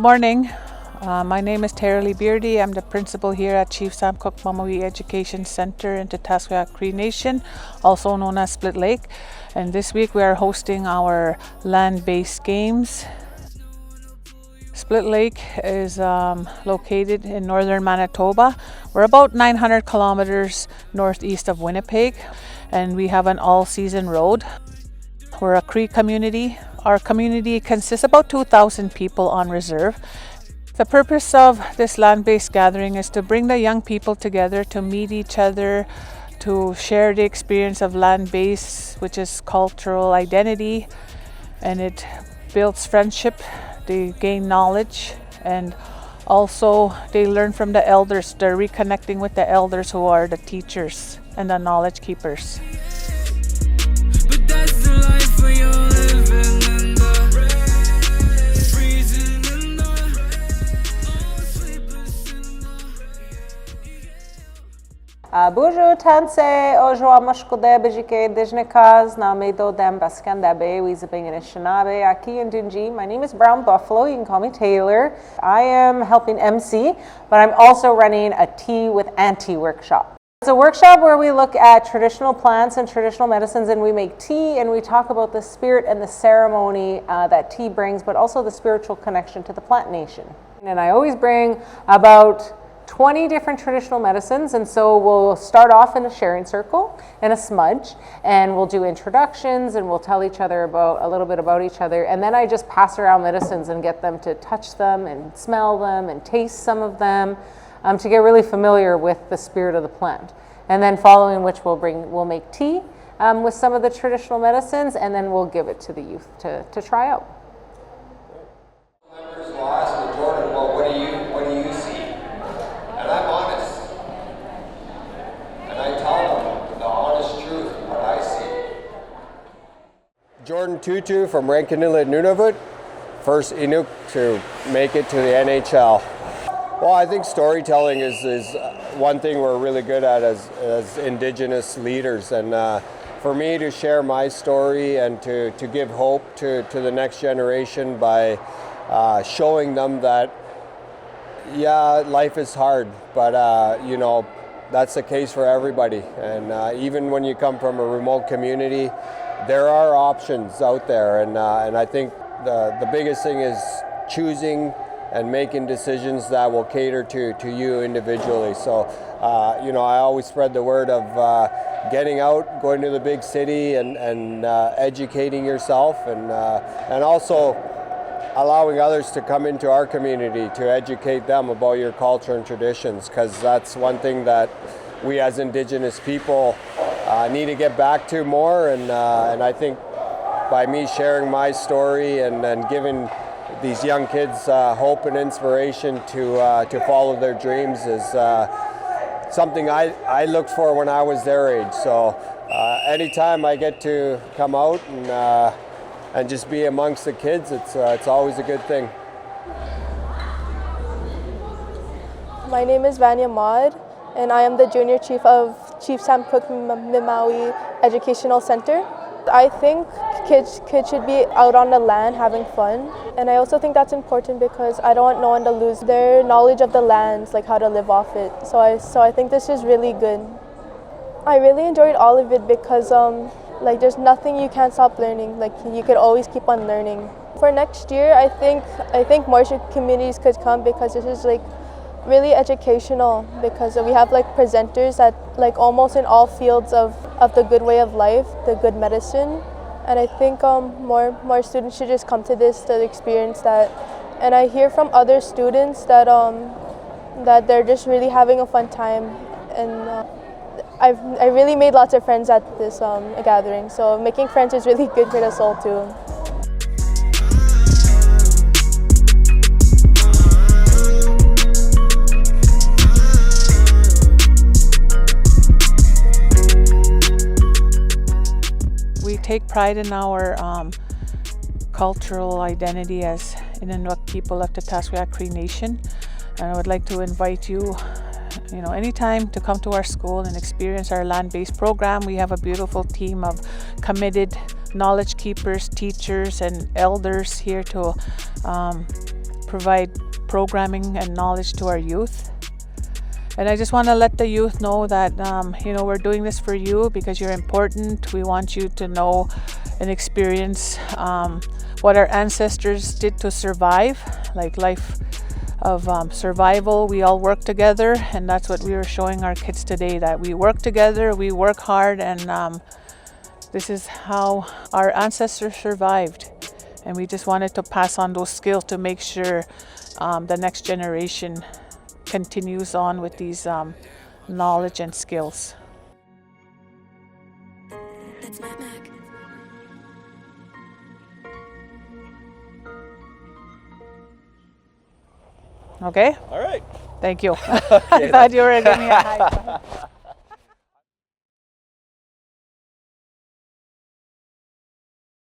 morning. My name is Tara Beardy. I'm the principal here at Chief Sam Cook Mamawi Education Center in Tataskweyak Cree Nation, also known as Split Lake. And this week we are hosting our land-based games. Split Lake is located in northern Manitoba. We're about 900 kilometers northeast of Winnipeg, and we have an all-season road. We're a Cree community. Our community consists of about 2,000 people on reserve. The purpose of this land-based gathering is to bring the young people together to meet each other, to share the experience of land-based, which is cultural identity, and it builds friendship. They gain knowledge, and also they learn from the elders. They're reconnecting with the elders who are the teachers and the knowledge keepers. But that's the life for you living in the freezing in the sleepless in the Bonjour, Tansei, Ojoa Mashkode, Bejike, Dijnikaz, Namedo Dem Baskandabe, Wizabing and Ishinabe, Aki and Dinji. My name is Brown Buffalo. You can call me Taylor. I am helping MC, but I'm also running a Tea with Auntie workshop. It's a workshop where we look at traditional plants and traditional medicines, and we make tea, and we talk about the spirit and the ceremony that tea brings, but also the spiritual connection to the plant nation. And I always bring about 20 different traditional medicines, and so we'll start off in a sharing circle and a smudge, and we'll do introductions, and we'll tell each other about a little bit about each other, and then I just pass around medicines and get them to touch them and smell them and taste some of them, to get really familiar with the spirit of the plant. And then following which we'll make tea with some of the traditional medicines, and then we'll give it to the youth to try out. Members will ask Jordan, well, what do you see? And I'm honest. And I tell them the honest truth, what I see. Jordan Tootoo from Rankin Inlet, Nunavut, first Inuk to make it to the NHL. Well, I think storytelling is one thing we're really good at as Indigenous leaders, and for me to share my story and to give hope to the next generation by showing them that, yeah, life is hard, but that's the case for everybody, and even when you come from a remote community, there are options out there, and I think the biggest thing is choosing and making decisions that will cater to you individually. So, I always spread the word of getting out, going to the big city, and educating yourself, and also allowing others to come into our community to educate them about your culture and traditions, because that's one thing that we as Indigenous people need to get back to more, and I think by me sharing my story and giving these young kids hope and inspiration to follow their dreams is something I looked for when I was their age. So anytime I get to come out and just be amongst the kids, it's always a good thing. My name is Vanya Maud, and I am the Junior Chief of Chief Sam Cook Mamawi Educational Center. I think kids should be out on the land having fun, and I also think that's important because I don't want no one to lose their knowledge of the lands, like how to live off it. So I think this is really good. I really enjoyed all of it because there's nothing you can't stop learning. Like you could always keep on learning. For next year, I think more communities could come because this is really educational, because we have presenters at almost in all fields of the good way of life, the good medicine, and I think more students should just come to this to experience that. And I hear from other students that that they're just really having a fun time, and I really made lots of friends at this gathering. So making friends is really good for the soul too. We take pride in our cultural identity as Innuit people of the Tataskweyak Cree Nation, and I would like to invite you, anytime to come to our school and experience our land-based program. We have a beautiful team of committed knowledge keepers, teachers, and elders here to provide programming and knowledge to our youth. And I just want to let the youth know that, we're doing this for you because you're important. We want you to know and experience what our ancestors did to survive, like life of survival. We all work together, and that's what we are showing our kids today, that we work together, we work hard, and this is how our ancestors survived. And we just wanted to pass on those skills to make sure the next generation continues on with these knowledge and skills. That's Mattmac. Okay? All right. Thank you. I thought you were giving me a high five.